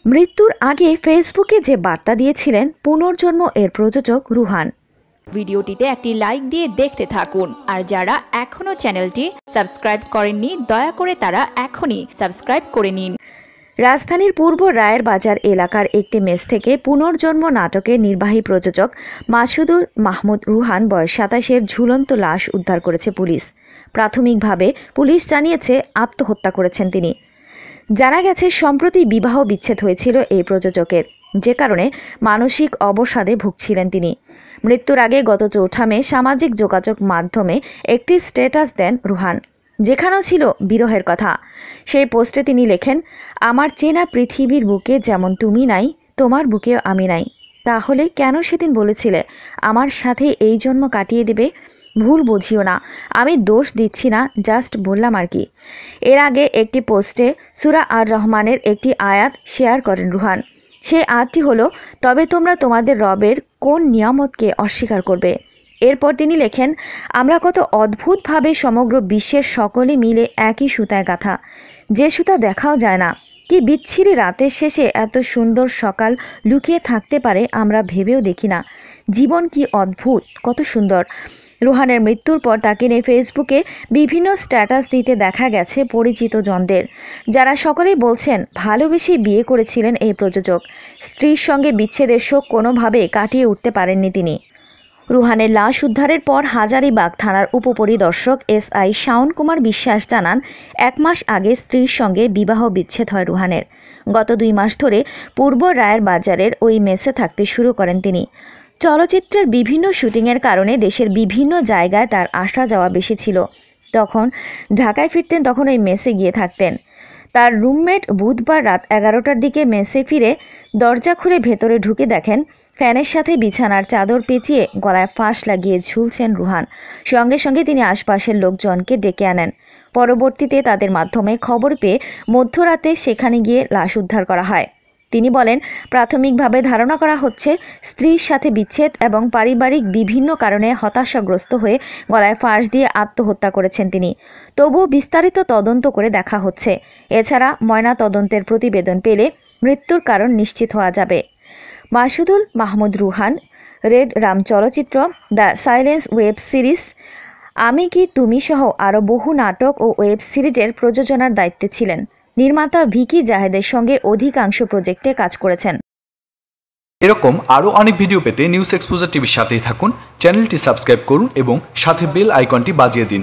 মৃত্যুর আগে ফেসবুকে যে বার্তা দিয়েছিলেন পুনর্জন্ম এর প্রযোজক রুহান। ভিডিওটিতে একটি লাইক দিয়ে দেখতে থাকুন, আর যারা এখনো চ্যানেলটি সাবস্ক্রাইব করেননি দয়া করে তারা এখনই সাবস্ক্রাইব করে নিন। রাজধানীর পূর্ব রায়ের বাজার এলাকার একটি মেস থেকে পুনর্জন্ম নাটকের নির্বাহী প্রযোজক মাসুদুর মাহমুদ রুহান বয়স 27-এর ঝুলন্ত লাশ উদ্ধার করেছে পুলিশ। প্রাথমিকভাবে পুলিশ জানিয়েছে আত্মহত্যা করেছেন তিনি। জানা গেছে সম্প্রতি বিবাহ বিচ্ছেদ হয়েছিল এই প্রযোজকের, যে কারণে মানসিক অবসাদে ভুগছিলেন তিনি। মৃত্যুর আগে গত 4 মে সামাজিক যোগাযোগ মাধ্যমে একটি স্ট্যাটাস দেন রুহান, যেখানেও ছিল বিরহের কথা। সেই পোস্টে তিনি লেখেন, আমার চেনা পৃথিবীর বুকে যেমন তুমি নাই, তোমার বুকেও আমি নাই। তাহলে কেন সেদিন বলেছিলে আমার সাথে এই জন্ম কাটিয়ে দেবে? ভুল বুঝিও না, আমি দোষ দিচ্ছি না, জাস্ট বললাম আর কি। এর আগে একটি পোস্টে সূরা আর রহমানের একটি আয়াত শেয়ার করেন রুহান। সেই আয়াতটি হলো, তবে তোমরা তোমাদের রবের কোন নিয়ামতকে অস্বীকার করবে? এরপর তিনি লেখেন, আমরা কত অদ্ভুতভাবে সমগ্র বিশ্বের সকলে মিলে একই সুতায় গাঁথা, যে সুতা দেখাও যায় না। কি বিচ্ছিরি রাতের শেষে এত সুন্দর সকাল লুকিয়ে থাকতে পারে আমরা ভেবেও দেখি না। জীবন কি অদ্ভুত, কত সুন্দর। রুহানের মৃত্যুর পর তাকে নিয়ে ফেসবুকে বিভিন্ন স্ট্যাটাস দিতে দেখা গেছে পরিচিত জনদের, যারা সকলেই বলছেন ভালোবেসে বিয়ে করেছিলেন এই প্রযোজক। স্ত্রীর সঙ্গে বিচ্ছেদের শোক কোনোভাবে কাটিয়ে উঠতে পারেননি তিনি। রুহানের লাশ উদ্ধারের পর হাজারীবাগ থানার উপপরিদর্শক SI শাওন কুমার বিশ্বাস জানান, 1 মাস আগে স্ত্রীর সঙ্গে বিবাহ বিচ্ছেদ হয় রুহানের। গত 2 মাস ধরে পূর্ব রায়ের বাজারের ওই মেসে থাকতে শুরু করেন তিনি। চলচ্চিত্রের বিভিন্ন শুটিংয়ের কারণে দেশের বিভিন্ন জায়গায় তার আসা যাওয়া বেশি ছিল। তখন ঢাকায় ফিরতেন, তখন ওই মেসে গিয়ে থাকতেন। তার রুমমেট বুধবার রাত 11টার দিকে মেসে ফিরে দরজা খুলে ভেতরে ঢুকে দেখেন ফ্যানের সাথে বিছানার চাদর পেঁচিয়ে গলায় ফাঁস লাগিয়ে ঝুলছেন রুহান। সঙ্গে সঙ্গে তিনি আশপাশের লোকজনকে ডেকে আনেন। পরবর্তীতে তাদের মাধ্যমে খবর পেয়ে মধ্যরাতে সেখানে গিয়ে লাশ উদ্ধার করা হয়। তিনি বলেন, প্রাথমিকভাবে ধারণা করা হচ্ছে স্ত্রীর সাথে বিচ্ছেদ এবং পারিবারিক বিভিন্ন কারণে হতাশাগ্রস্ত হয়ে গলায় ফাঁস দিয়ে আত্মহত্যা করেছেন তিনি। তবুও বিস্তারিত তদন্ত করে দেখা হচ্ছে। এছাড়া ময়না তদন্তের প্রতিবেদন পেলে মৃত্যুর কারণ নিশ্চিত হওয়া যাবে। মাসুদুল মাহমুদ রুহান রেড রাম চলচ্চিত্র, দ্য সাইলেন্স ওয়েব সিরিজ, আমি কি তুমি সহ আরও বহু নাটক ও ওয়েব সিরিজের প্রযোজনার দায়িত্বে ছিলেন। নির্মাতা ভিকি জাহেদের সঙ্গে অধিকাংশ প্রজেক্টে কাজ করেছেন। এরকম আরও অনেক ভিডিও পেতে নিউজ এক্সপোজার টিভির সাথেই থাকুন। চ্যানেলটি সাবস্ক্রাইব করুন এবং সাথে বেল আইকনটি বাজিয়ে দিন।